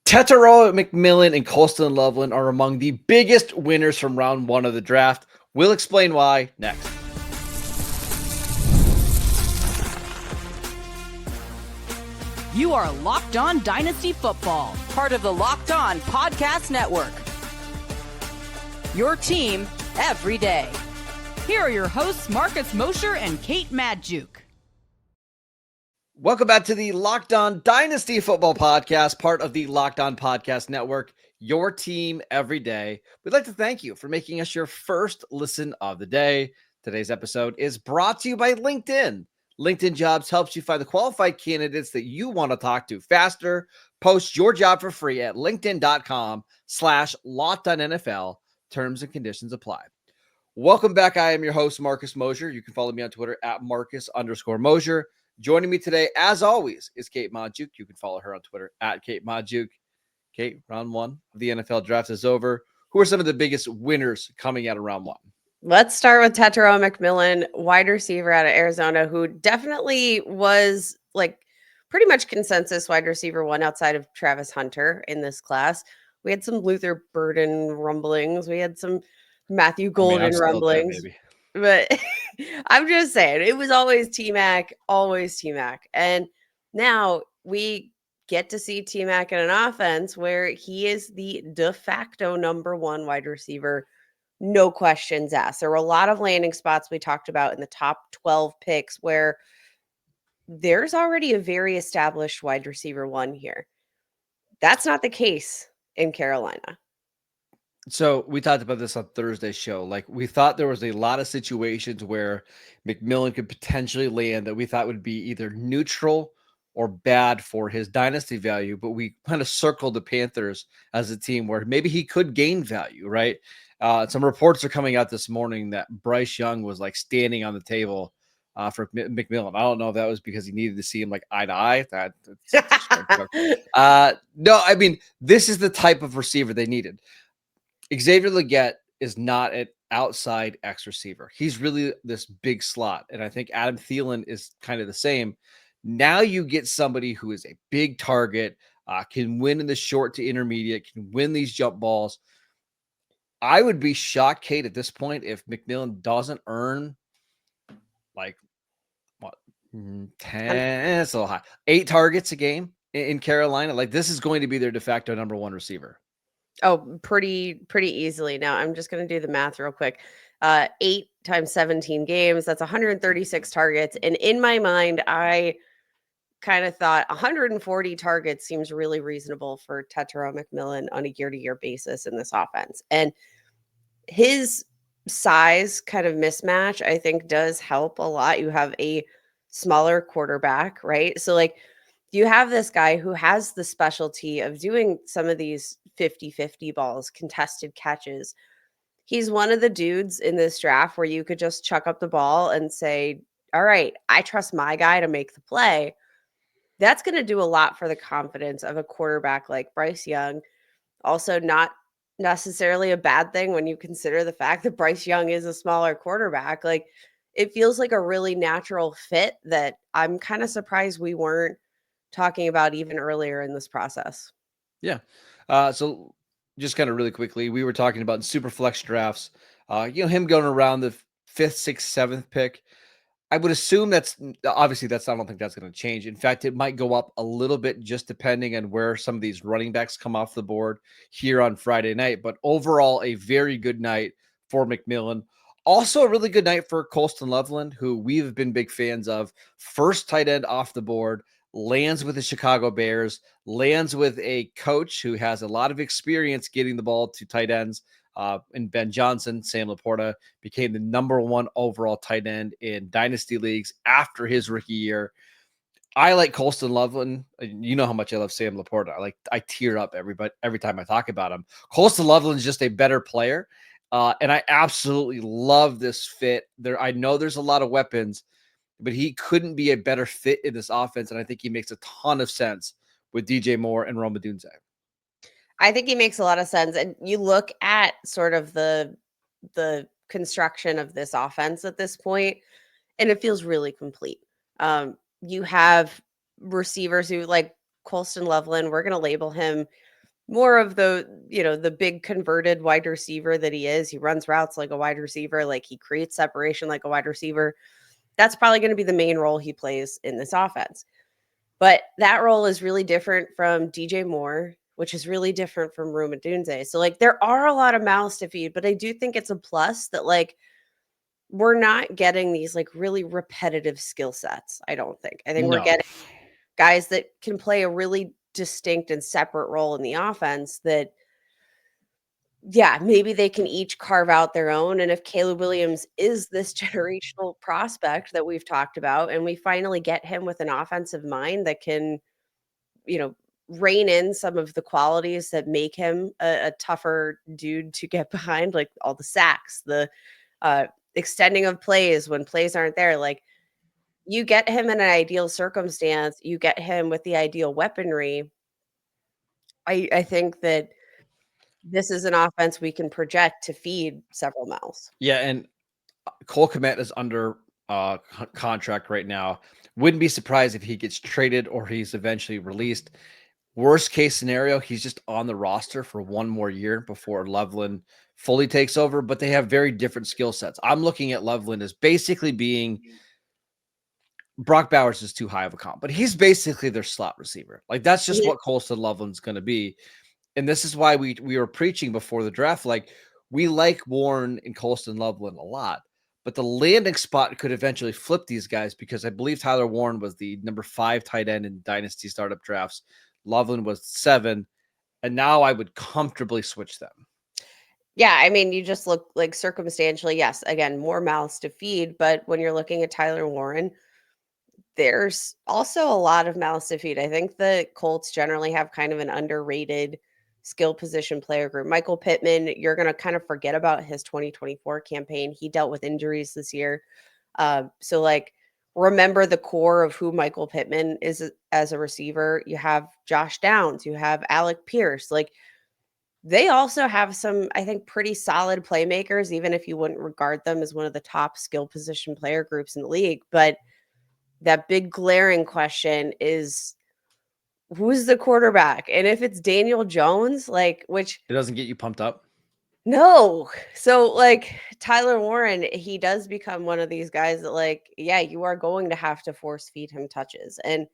Tetairoa McMillan and Colson Loveland are among the biggest winners from round one of the draft. We'll explain why next. You are Locked On Dynasty Football, part of the Locked On Podcast Network. Your team every day. Here are your hosts, Marcus Mosher and Kate Magdziuk. Welcome back to the Locked On Dynasty Football Podcast, part of the Locked On Podcast Network, your team every day. We'd like to thank you for making us your first listen of the day. Today's episode is brought to you by LinkedIn. LinkedIn Jobs helps you find the qualified candidates that you want to talk to faster. Post your job for free at linkedin.com/LockedOnNFL. Terms and conditions apply. Welcome back. I am your host, Marcus Mosher. You can follow me on Twitter at Marcus_Mosher. Joining me today, as always, is Kate Magdziuk. You can follow her on Twitter at Kate Magdziuk. Kate, round one of the NFL draft is over. Who are some of the biggest winners coming out of round one? Let's start with Tetairoa McMillan, wide receiver out of Arizona, who definitely was like pretty much consensus wide receiver one outside of Travis Hunter in this class. We had some Luther Burden rumblings. We had some Matthew Golden rumblings. But I'm just saying, it was always T-Mac, always T-Mac. And now we get to see T-Mac in an offense where he is the de facto number one wide receiver. No questions asked. There were a lot of landing spots we talked about in the top 12 picks where there's already a very established wide receiver one here. That's not the case in Carolina. So we talked about this on Thursday's show. Like, we thought there was a lot of situations where McMillan could potentially land that we thought would be either neutral or bad for his dynasty value, but we kind of circled the Panthers as a team where maybe he could gain value, right? Some reports are coming out this morning that Bryce Young was like standing on the table for McMillan. I don't know if that was because he needed to see him like eye to eye. No, I mean, this is the type of receiver they needed. Xavier Legette is not an outside X receiver. He's really this big slot. And I think Adam Thielen is kind of the same. Now you get somebody who is a big target, can win in the short to intermediate, can win these jump balls. I would be shocked, Kate, at this point, if McMillan doesn't earn like what 10, it's a little high, 8 targets a game in Carolina. Like, this is going to be their de facto number one receiver. Oh, pretty easily. Now I'm just going to do the math real quick. 8 times 17 games, that's 136 targets. And in my mind, I kind of thought 140 targets seems really reasonable for Tetairoa McMillan on a year-to-year basis in this offense. And his size kind of mismatch, I think, does help a lot. You have a smaller quarterback, right? So like, you have this guy who has the specialty of doing some of these 50-50 balls, contested catches. He's one of the dudes in this draft where you could just chuck up the ball and say, all right, I trust my guy to make the play. That's going to do a lot for the confidence of a quarterback like Bryce Young. Also, not necessarily a bad thing when you consider the fact that Bryce Young is a smaller quarterback. Like, it feels like a really natural fit that I'm kind of surprised we weren't talking about even earlier in this process. Yeah. So just kind of really quickly, we were talking about in super flex drafts, him going around the 5th, 6th, 7th pick. I would assume I don't think that's going to change. In fact, it might go up a little bit just depending on where some of these running backs come off the board here on Friday night. But overall, a very good night for McMillan. Also a really good night for Colson Loveland, who we've been big fans of. First tight end off the board, lands with the Chicago Bears, lands with a coach who has a lot of experience getting the ball to tight ends. And Ben Johnson, Sam Laporta, became the number one overall tight end in dynasty leagues after his rookie year. I like Colson Loveland. You know how much I love Sam Laporta. I tear up every time I talk about him. Colson Loveland is just a better player. And I absolutely love this fit. I know there's a lot of weapons, but he couldn't be a better fit in this offense. And I think he makes a ton of sense with DJ Moore and Rome Odunze. I think he makes a lot of sense. And you look at sort of the construction of this offense at this point, and it feels really complete. You have receivers who, like Colson Loveland, we're going to label him more of the, the big converted wide receiver that he is. He runs routes like a wide receiver, like he creates separation like a wide receiver. That's probably going to be the main role he plays in this offense. But that role is really different from DJ Moore, which is really different from Ruma Dunze. So like there are a lot of mouths to feed, but I do think it's a plus that like we're not getting these like really repetitive skill sets. I don't think. I think we're No. getting guys that can play a really distinct and separate role in the offense that, yeah, maybe they can each carve out their own. And if Caleb Williams is this generational prospect that we've talked about, and we finally get him with an offensive mind that can, rein in some of the qualities that make him a tougher dude to get behind, like all the sacks, the extending of plays when plays aren't there, like you get him in an ideal circumstance, you get him with the ideal weaponry. I think that this is an offense we can project to feed several mouths. Yeah, and Cole Kmet is under contract right now. Wouldn't be surprised if he gets traded or he's eventually released. Worst case scenario, he's just on the roster for one more year before Loveland fully takes over, but they have very different skill sets. I'm looking at Loveland as basically being Brock Bowers is too high of a comp, but he's basically their slot receiver. Like that's just Yeah. what Colson Loveland's going to be. And this is why we were preaching before the draft. Like we like Warren and Colson Loveland a lot, but the landing spot could eventually flip these guys because I believe Tyler Warren was the number 5 tight end in Dynasty startup drafts. Loveland was 7. And now I would comfortably switch them. Yeah, I mean, you just look like circumstantially, yes, again, more mouths to feed. But when you're looking at Tyler Warren, there's also a lot of mouths to feed. I think the Colts generally have kind of an underrated skill position player group. Michael Pittman, you're going to kind of forget about his 2024 campaign. He dealt with injuries this year. So, like, remember the core of who Michael Pittman is as a receiver. You have Josh Downs, you have Alec Pierce. Like, they also have some, I think, pretty solid playmakers, even if you wouldn't regard them as one of the top skill position player groups in the league. But that big glaring question is who's the quarterback? And if it's Daniel Jones, like, which It doesn't get you pumped up. no. So like Tyler Warren, he does become one of these guys that like, yeah, you are going to have to force feed him touches. And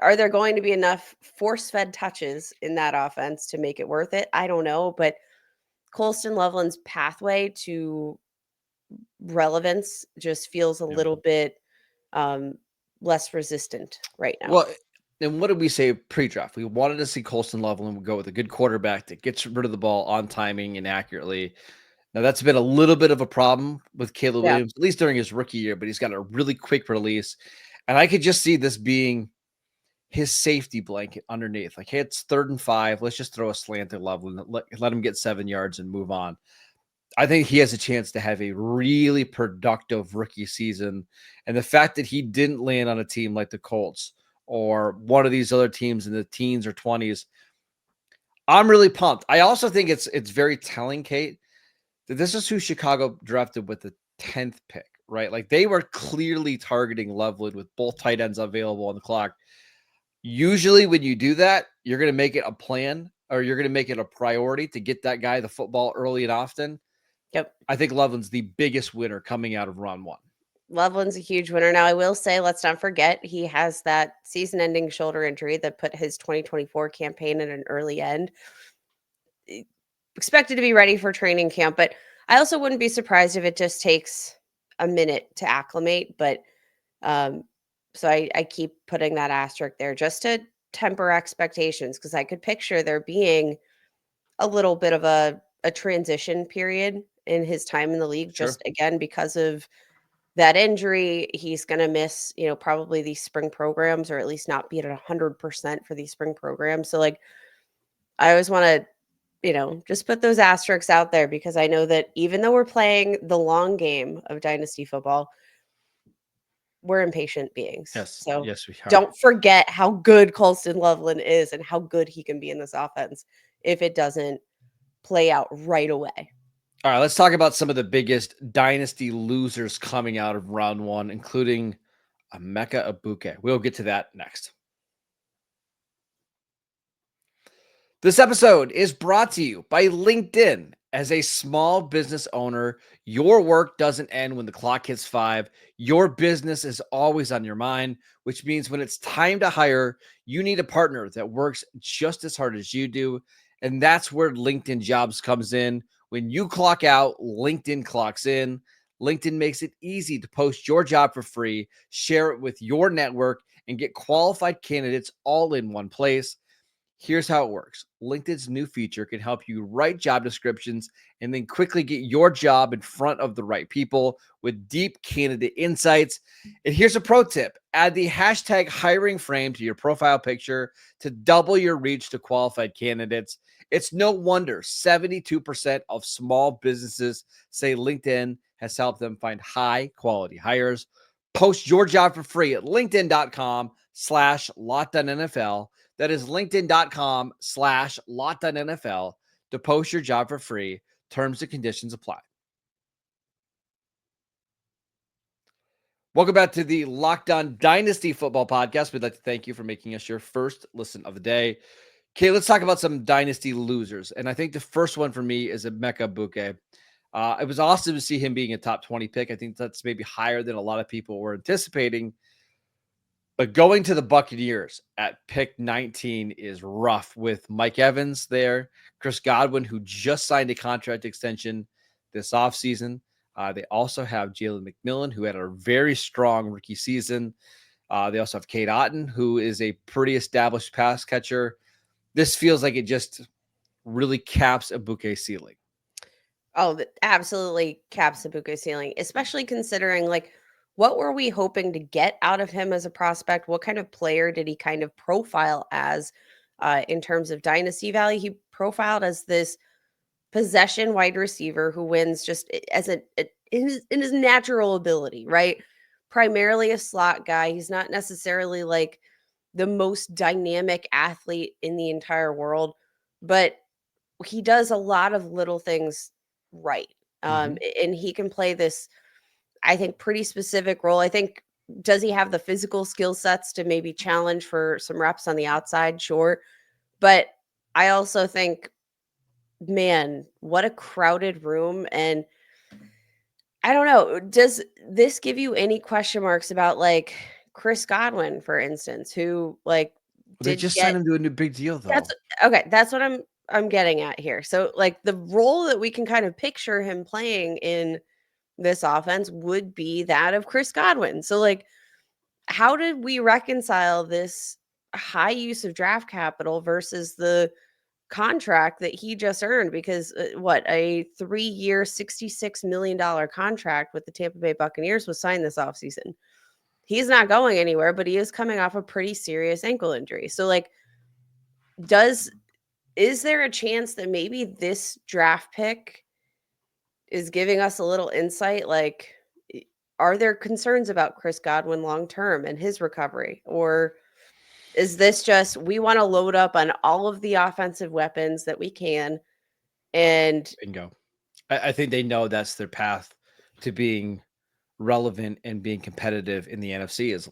are there going to be enough force fed touches in that offense to make it worth it? I don't know, but Colson Loveland's pathway to relevance just feels a little bit less resistant right now. Well, and what did we say pre-draft? We wanted to see Colson Loveland go with a good quarterback that gets rid of the ball on timing and accurately. Now, that's been a little bit of a problem with Caleb Yeah. Williams, at least during his rookie year, but he's got a really quick release. And I could just see this being his safety blanket underneath. Like, hey, it's 3rd and 5. Let's just throw a slant at Loveland, let him get 7 yards and move on. I think he has a chance to have a really productive rookie season. And the fact that he didn't land on a team like the Colts or one of these other teams in the teens or 20s, I'm really pumped. I also think it's very telling, Kate, that this is who Chicago drafted with the 10th pick, right? Like they were clearly targeting Loveland with both tight ends available on the clock. Usually when you do that, you're going to make it a plan or you're going to make it a priority to get that guy the football early and often. Yep. I think Loveland's the biggest winner coming out of round 1. Loveland's a huge winner. Now, I will say, let's not forget, he has that season-ending shoulder injury that put his 2024 campaign at an early end. Expected to be ready for training camp, but I also wouldn't be surprised if it just takes a minute to acclimate. But so I keep putting that asterisk there just to temper expectations because I could picture there being a little bit of a transition period in his time in the league, Sure. just again because of that injury. He's going to miss, probably these spring programs, or at least not be at 100% for these spring programs. So like, I always want to, just put those asterisks out there because I know that even though we're playing the long game of dynasty football, we're impatient beings. Yes. So Yes, we are. don't forget how good Colson Loveland is and how good he can be in this offense if it doesn't play out right away. All right, let's talk about some of the biggest dynasty losers coming out of round 1, including Emeka Egbuka. We'll get to that next. This episode is brought to you by LinkedIn. As a small business owner, your work doesn't end when the clock hits 5. Your business is always on your mind, which means when it's time to hire, you need a partner that works just as hard as you do. And that's where LinkedIn Jobs comes in. When you clock out, LinkedIn clocks in. LinkedIn makes it easy to post your job for free, share it with your network, and get qualified candidates all in one place. Here's how it works. LinkedIn's new feature can help you write job descriptions and then quickly get your job in front of the right people with deep candidate insights. And here's a pro tip. Add the hashtag hiring frame to your profile picture to double your reach to qualified candidates. It's no wonder 72% of small businesses say LinkedIn has helped them find high quality hires. Post your job for free at linkedin.com/LockedOnNFL. That is linkedin.com/LockedOnNFL to post your job for free. Terms and conditions apply. Welcome back to the Locked On Dynasty Football Podcast. We'd like to thank you for making us your first listen of the day. Okay, let's talk about some Dynasty losers. And I think the first one for me is Emeka Egbuka. It was awesome to see him being a top 20 pick. I think that's maybe higher than a lot of people were anticipating. But going to the Buccaneers at pick 19 is rough with Mike Evans there, Chris Godwin, who just signed a contract extension this offseason. They also have Jalen McMillan, who had a very strong rookie season. They also have Cade Otton, who is a pretty established pass catcher. This feels like it just really caps Egbuka's ceiling. Oh, that absolutely caps Ibuka's ceiling, especially considering like what were we hoping to get out of him as a prospect? What kind of player did he kind of profile as in terms of dynasty value? He profiled as this possession wide receiver who wins just as in his natural ability, right? Primarily a slot guy. He's not necessarily like the most dynamic athlete in the entire world, but he does a lot of little things right. And he can play this, I think, pretty specific role. I think, does he have the physical skill sets to maybe challenge for some reps on the outside? Sure. But I also think, man, what a crowded room. And I don't know, does this give you any question marks about like Chris Godwin, for instance, who like They did just signed get him to a new big deal, though. that's okay. That's what I'm getting at here. So like the role that we can kind of picture him playing in this offense would be that of Chris Godwin. So like how did we reconcile this high use of draft capital versus the contract that he just earned? Because what, a 3-year $66 million contract with the Tampa Bay Buccaneers was signed this offseason. He's not going anywhere, but he is coming off a pretty serious ankle injury. So like is there a chance that maybe this draft pick is giving us a little insight? Like, are there concerns about Chris Godwin long term and his recovery? Or is this just we want to load up on all of the offensive weapons that we can? And Bingo. I think they know that's their path to being relevant and being competitive in the NFC is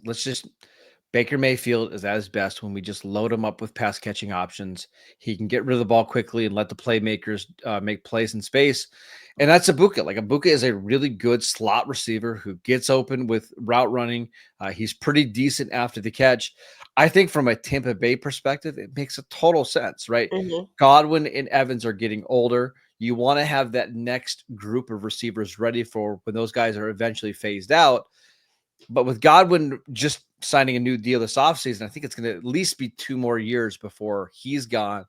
Baker Mayfield is at his best when we just load him up with pass catching options. He can get rid of the ball quickly and let the playmakers make plays in space. And that's Egbuka. Like Egbuka is a really good slot receiver who gets open with route running. He's pretty decent after the catch. I think from a Tampa Bay perspective, it makes a total sense, right? Mhm. Godwin and Evans are getting older. You want to have that next group of receivers ready for when those guys are eventually phased out. But with Godwin just signing a new deal this offseason, I think it's going to at least be 2 more years before he's gone.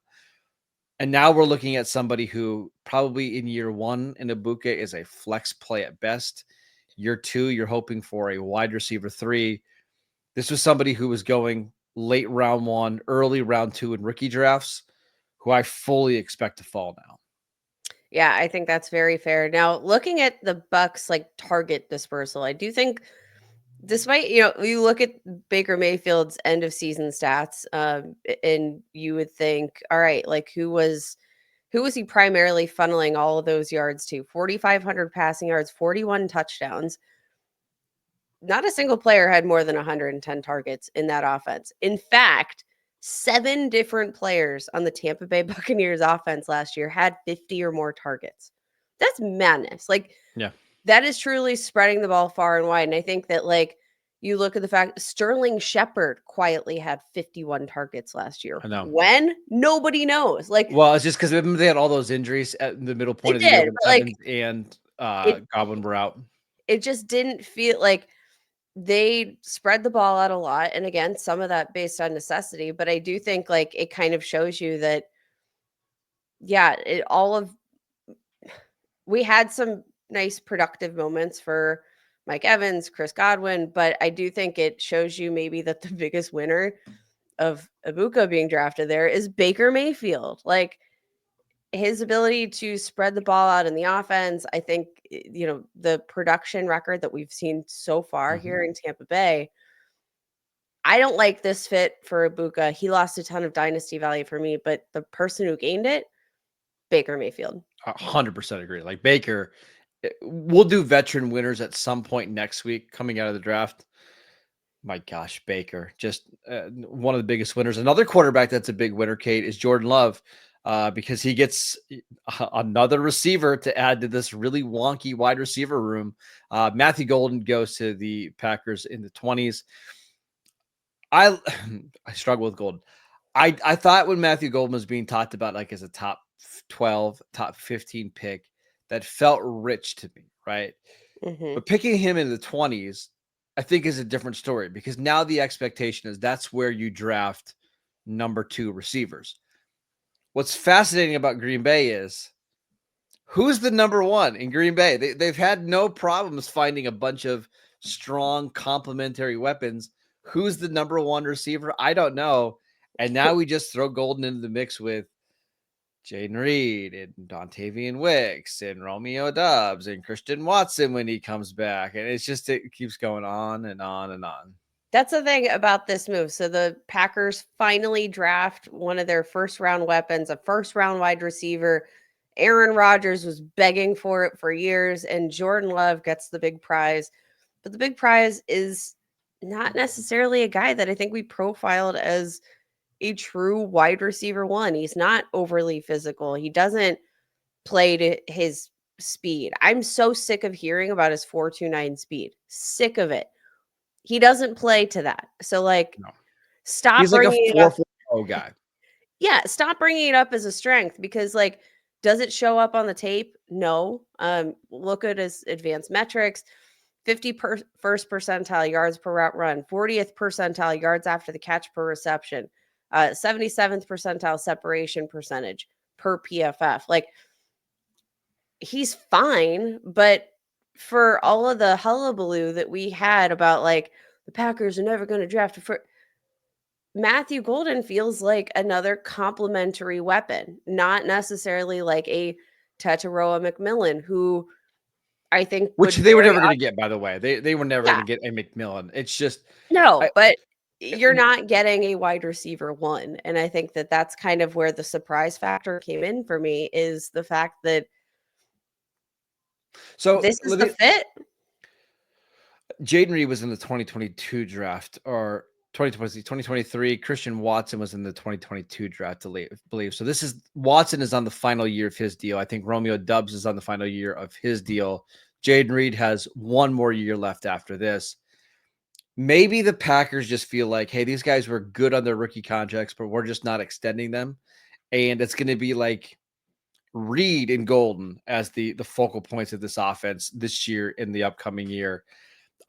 And now we're looking at somebody who probably in year 1 in Egbuka is a flex play at best. Year 2, you're hoping for a wide receiver 3. This was somebody who was going late round 1, early round 2 in rookie drafts, who I fully expect to fall now. Yeah, I think that's very fair. Now, looking at the Bucks like target dispersal, I do think despite, you look at Baker Mayfield's end of season stats, and you would think, all right, like who was he primarily funneling all of those yards to? 4,500 passing yards, 41 touchdowns. Not a single player had more than 110 targets in that offense. In fact, 7 different players on the Tampa Bay Buccaneers offense last year had 50 or more targets. That's madness. Like, Yeah. that is truly spreading the ball far and wide. And I think that, like, you look at the fact Sterling Shepard quietly had 51 targets last year. I know. When? Nobody knows. Like, Well, it's just because they had all those injuries at the middle point they of the year did, when but, like, Evans and it Godwin were out. it just didn't feel like they spread the ball out a lot. And again, some of that based on necessity. But I do think, like, it kind of shows you that, yeah, we had some nice productive moments for Mike Evans, Chris Godwin, but I do think it shows you maybe that the biggest winner of Egbuka being drafted there is Baker Mayfield. Like, his ability to spread the ball out in the offense, I think, the production record that we've seen so far here in Tampa Bay. I don't like this fit for Egbuka. He lost a ton of dynasty value for me, but the person who gained it, Baker Mayfield. 100% agree. Like Baker, we'll do veteran winners at some point next week coming out of the draft. My gosh, Baker, just one of the biggest winners. Another quarterback that's a big winner, Kate, is Jordan Love, because he gets another receiver to add to this really wonky wide receiver room. Matthew Golden goes to the Packers in the 20s. I struggle with Golden. I thought when Matthew Golden was being talked about like as a top 12, top 15 pick, that felt rich to me, right? But picking him in the 20s, I think is a different story because now the expectation is that's where you draft number 2 receivers. What's fascinating about Green Bay is who's the number 1 in Green Bay? They've had no problems finding a bunch of strong complementary weapons. Who's the number 1 receiver? I don't know. And now we just throw Golden into the mix with Jaden Reed and Dontavian Wicks and Romeo Doubs and Christian Watson when he comes back. And it keeps going on and on and on. That's the thing about this move. So the Packers finally draft one of their first round weapons, a first round wide receiver. Aaron Rodgers was begging for it for years, and Jordan Love gets the big prize. But the big prize is not necessarily a guy that I think we profiled as a true wide receiver 1. He's not overly physical. He doesn't play to his speed. I'm so sick of hearing about his 4.29 speed. Sick of it. He doesn't play to that. So, like, No. stop He's like a bringing it up. 4.40 guy. Yeah, stop bringing it up as a strength because, like, does it show up on the tape? No. Look at his advanced metrics. 51st percentile yards per route run, 40th percentile yards after the catch per reception, 77th percentile separation percentage per PFF. Like, he's fine, but for all of the hullabaloo that we had about, like, the Packers are never going to draft for Matthew Golden feels like another complementary weapon, not necessarily like a Tetairoa McMillan, who I think Which would they were very never going to get, by the way. They were never going to get a McMillan. It's just no, I, but you're not getting a wide receiver 1. And I think that that's kind of where the surprise factor came in for me is the fact that this is the fit. Jaden Reed was in the 2022 draft or 2023. Christian Watson was in the 2022 draft, I believe. So Watson is on the final year of his deal. I think Romeo Doubs is on the final year of his deal. Jaden Reed has one more year left after this. Maybe the Packers just feel like, hey, these guys were good on their rookie contracts, but we're just not extending them. And it's going to be like Reed and Golden as the focal points of this offense this year in the upcoming year.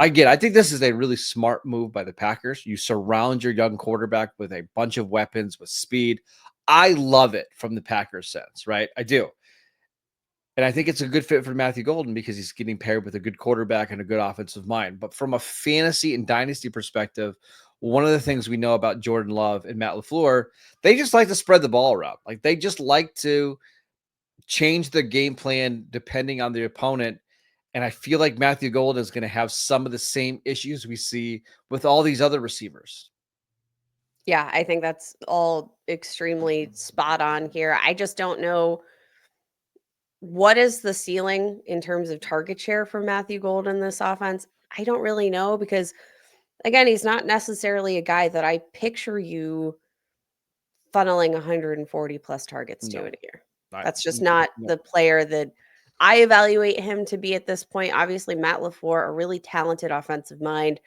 I think this is a really smart move by the Packers. You surround your young quarterback with a bunch of weapons with speed. I love it from the Packers sense, right? I do. And I think it's a good fit for Matthew Golden because he's getting paired with a good quarterback and a good offensive mind. But from a fantasy and dynasty perspective, one of the things we know about Jordan Love and Matt LaFleur, they just like to spread the ball around. Like they just like to change the game plan depending on the opponent. And I feel like Matthew Golden is going to have some of the same issues we see with all these other receivers. Yeah, I think that's all extremely spot on here. I just don't know what is the ceiling in terms of target share for Matthew Golden in this offense. I don't really know because, again, he's not necessarily a guy that I picture you funneling 140 plus targets to No. in a year. I- That's just n- not no. the player that I evaluate him to be at this point. Obviously, Matt LaFleur, a really talented offensive mind.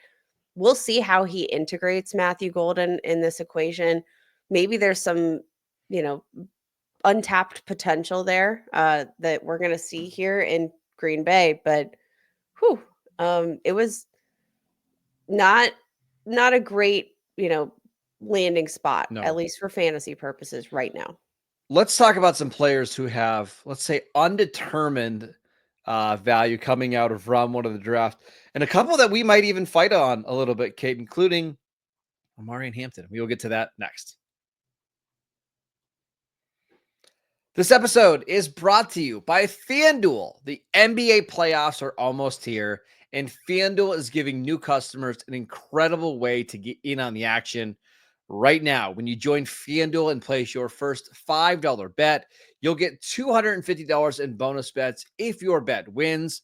We'll see how he integrates Matthew Golden in this equation. Maybe there's some, untapped potential there that we're going to see here in Green Bay. But it was not a great, landing spot, No. at least for fantasy purposes right now. Let's talk about some players who have, let's say, undetermined value coming out of round 1 of the draft, and a couple that we might even fight on a little bit, Kate, including Omarion Hampton. We will get to that next. This episode is brought to you by FanDuel. The NBA playoffs are almost here, and FanDuel is giving new customers an incredible way to get in on the action. Right now, when you join FanDuel and place your first $5 bet, you'll get $250 in bonus bets if your bet wins.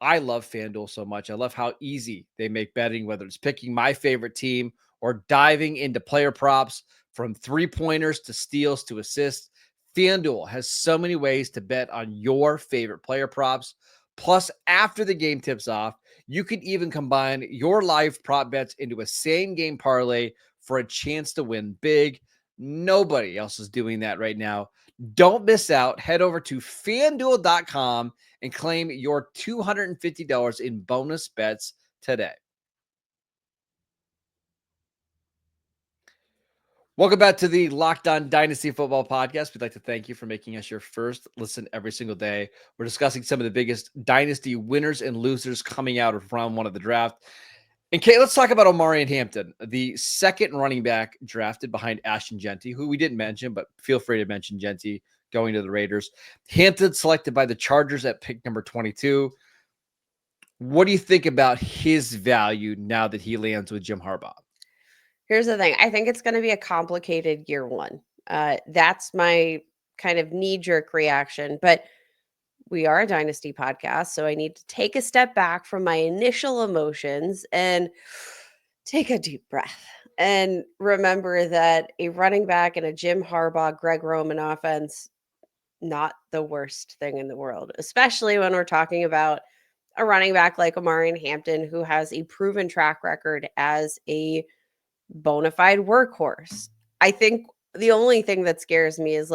I love FanDuel so much. I love how easy they make betting, whether it's picking my favorite team or diving into player props, from three-pointers to steals to assists. FanDuel has so many ways to bet on your favorite player props. Plus, after the game tips off, you can even combine your live prop bets into a same-game parlay for a chance to win big. Nobody else is doing that right now. Don't miss out. Head over to FanDuel.com and claim your $250 in bonus bets today. Welcome back to the Locked On Dynasty Football Podcast. We'd like to thank you for making us your first listen every single day. We're discussing some of the biggest Dynasty winners and losers coming out of round 1 of the draft. And Kate, let's talk about Omarion Hampton, the second running back drafted behind Ashton Jeanty, who we didn't mention, but feel free to mention Jeanty going to the Raiders. Hampton selected by the Chargers at pick number 22. What do you think about his value now that he lands with Jim Harbaugh? Here's the thing. I think it's going to be a complicated year 1. That's my kind of knee-jerk reaction. But we are a Dynasty podcast, so I need to take a step back from my initial emotions and take a deep breath and remember that a running back in a Jim Harbaugh, Greg Roman offense, not the worst thing in the world, especially when we're talking about a running back like Omarion Hampton, who has a proven track record as a bona fide workhorse. I think the only thing that scares me is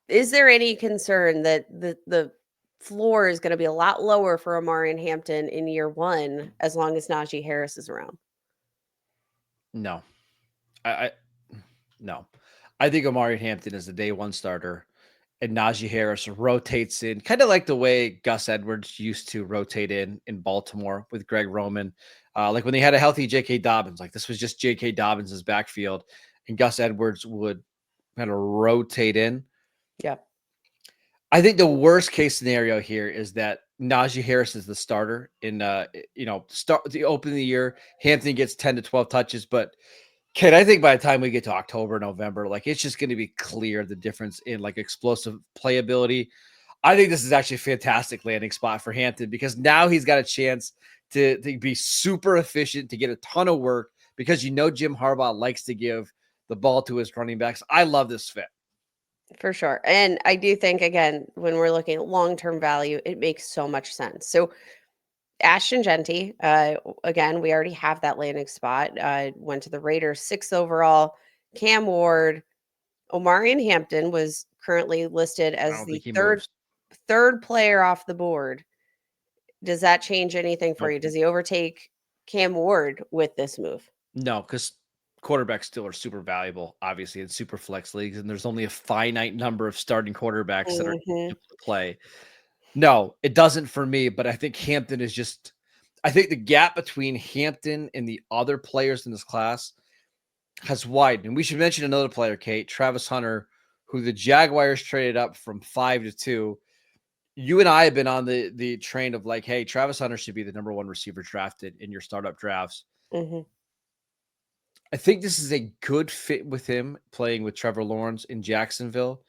is there any concern that the floor is going to be a lot lower for Omarion Hampton in year 1 as long as Najee Harris is around? No, no. I think Omarion Hampton is the day 1 starter, and Najee Harris rotates in, kind of like the way Gus Edwards used to rotate in Baltimore with Greg Roman. Like when they had a healthy J.K. Dobbins, like this was just J.K. Dobbins' backfield, and Gus Edwards would kind of rotate in. Yeah. I think the worst case scenario here is that Najee Harris is the starter in, start the open of the year. Hampton gets 10 to 12 touches, but Kate, I think by the time we get to October, November, like it's just going to be clear the difference in like explosive playability. I think this is actually a fantastic landing spot for Hampton because now he's got a chance to be super efficient, to get a ton of work because Jim Harbaugh likes to give the ball to his running backs. I love this fit. For sure. And I do think, again, when we're looking at long-term value, it makes so much sense. So Ashton Jeanty, again, we already have that landing spot. Went to the Raiders, 6th overall. Cam Ward, Omarion Hampton was currently listed as the third player off the board. Does that change anything for you? Does he overtake Cam Ward with this move? No, because quarterbacks still are super valuable, obviously, in super flex leagues, and there's only a finite number of starting quarterbacks that are able to play. No, it doesn't for me, but I think Hampton is just – I think the gap between Hampton and the other players in this class has widened. And we should mention another player, Kate, Travis Hunter, who the Jaguars traded up from 5 to 2. You and I have been on the train of like, hey, Travis Hunter should be the number 1 receiver drafted in your startup drafts. Mm-hmm. I think this is a good fit with him playing with Trevor Lawrence in Jacksonville,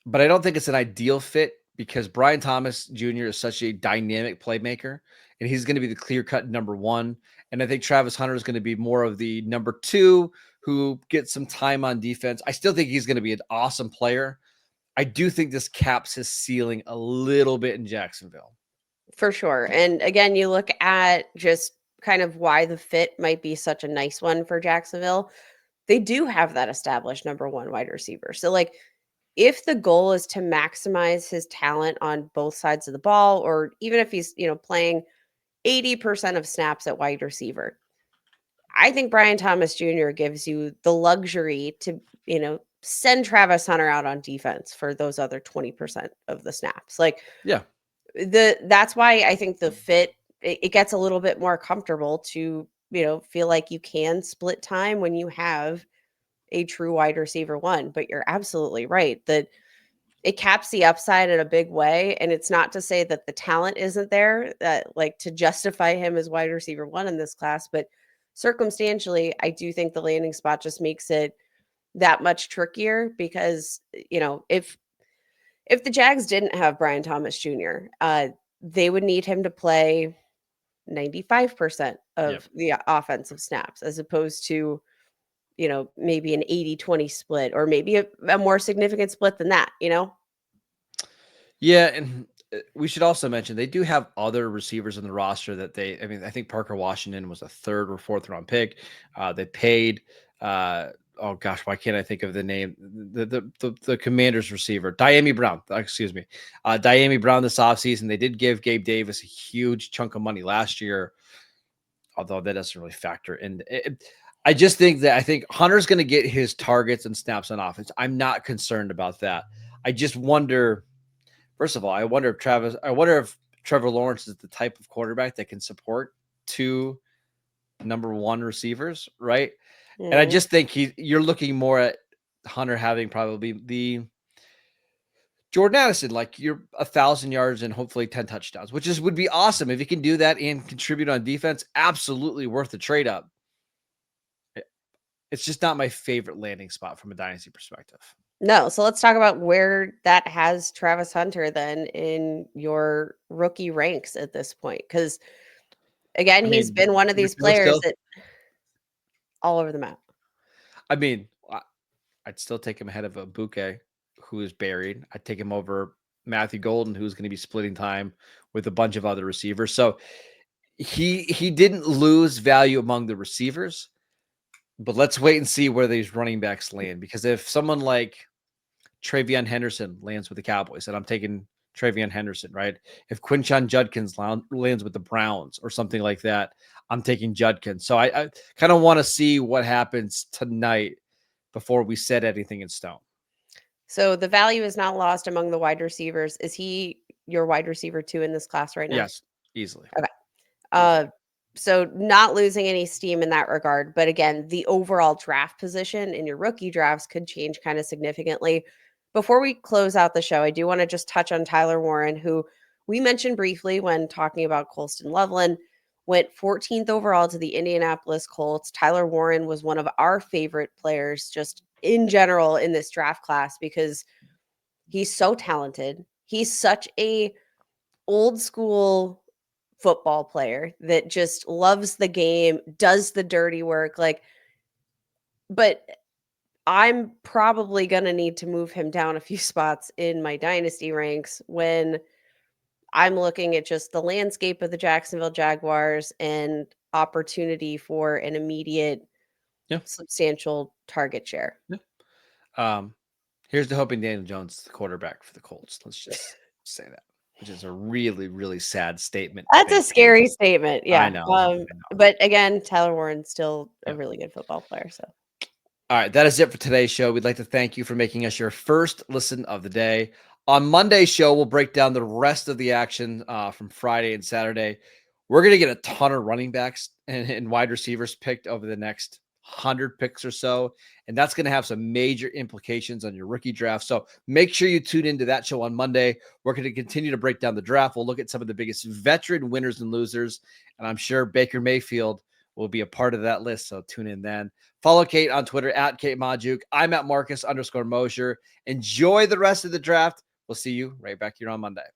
but I don't think it's an ideal fit because Brian Thomas Jr. is such a dynamic playmaker, and he's going to be the clear-cut number one. And I think Travis Hunter is going to be more of the number two who gets some time on defense. I still think he's going to be an awesome player. I do think this caps his ceiling a little bit in Jacksonville. For sure. And again, you look at just kind of why the fit might be such a nice one for Jacksonville. They do have that established number one wide receiver. So, like, if the goal is to maximize his talent on both sides of the ball, or even if he's, playing 80% of snaps at wide receiver, I think Brian Thomas Jr. gives you the luxury to, send Travis Hunter out on defense for those other 20% of the snaps. Like, yeah, that's why I think the fit, it gets a little bit more comfortable to, feel like you can split time when you have a true wide receiver one. But you're absolutely right that it caps the upside in a big way. And it's not to say that the talent isn't there, like to justify him as wide receiver one in this class, but circumstantially, I do think the landing spot just makes it that much trickier because, if the Jags didn't have Brian Thomas Jr., they would need him to play 95% of the offensive snaps as opposed to, maybe an 80-20 split or maybe a more significant split than that, Yeah, and we should also mention they do have other receivers in the roster that I think Parker Washington was a third or fourth round pick. They paid oh gosh, why can't I think of the name? The Commanders receiver, Diami Brown. Diami Brown this offseason. They did give Gabe Davis a huge chunk of money last year, although that doesn't really factor in. I just think Hunter's going to get his targets and snaps on offense. I'm not concerned about that. I just wonder. First of all, I wonder if Trevor Lawrence is the type of quarterback that can support two number one receivers, right? And I just think you're looking more at Hunter having probably the Jordan Addison, like you're 1,000 yards and hopefully 10 touchdowns, which would be awesome. If he can do that and contribute on defense, absolutely worth the trade up. It's just not my favorite landing spot from a dynasty perspective. No. So let's talk about where that has Travis Hunter then in your rookie ranks at this point. Because again, he's been one of these players that all over the map. I mean, I'd still take him ahead of Egbuka, who is buried. I'd take him over Matthew Golden, who's going to be splitting time with a bunch of other receivers. So he didn't lose value among the receivers, but let's wait and see where these running backs land. Because if someone like Travion Henderson lands with the Cowboys, and I'm taking Travion Henderson, right? If Quinshon Judkins lands with the Browns or something like that, I'm taking Judkins. So I kind of want to see what happens tonight before we set anything in stone. So the value is not lost among the wide receivers. Is he your wide receiver 2 in this class right now? Yes, easily. Okay. So not losing any steam in that regard. But again, the overall draft position in your rookie drafts could change kind of significantly. Before we close out the show, I do want to just touch on Tyler Warren, who we mentioned briefly when talking about Colson Loveland. Went 14th overall to the Indianapolis Colts. Tyler Warren was one of our favorite players just in general in this draft class because he's so talented. He's such a old school football player that just loves the game, does the dirty work. But I'm probably going to need to move him down a few spots in my dynasty ranks when I'm looking at just the landscape of the Jacksonville Jaguars and opportunity for an immediate, substantial target share. Yeah. Here's to hoping Daniel Jones is the quarterback for the Colts. Let's just say that, which is a really, really sad statement. That's a scary statement. Yeah. I know. But again, Tyler Warren's still a really good football player. So. All right, that is it for today's show. We'd like to thank you for making us your first listen of the day. On Monday's show, we'll break down the rest of the action from Friday and Saturday. We're going to get a ton of running backs and wide receivers picked over the next 100 picks or so, and that's going to have some major implications on your rookie draft. So make sure you tune into that show on Monday. We're going to continue to break down the draft. We'll look at some of the biggest veteran winners and losers, and I'm sure Baker Mayfield will be a part of that list, so tune in then. Follow Kate on Twitter at Kate Magdziuk. I'm at Marcus _Mosher. Enjoy the rest of the draft. We'll see you right back here on Monday.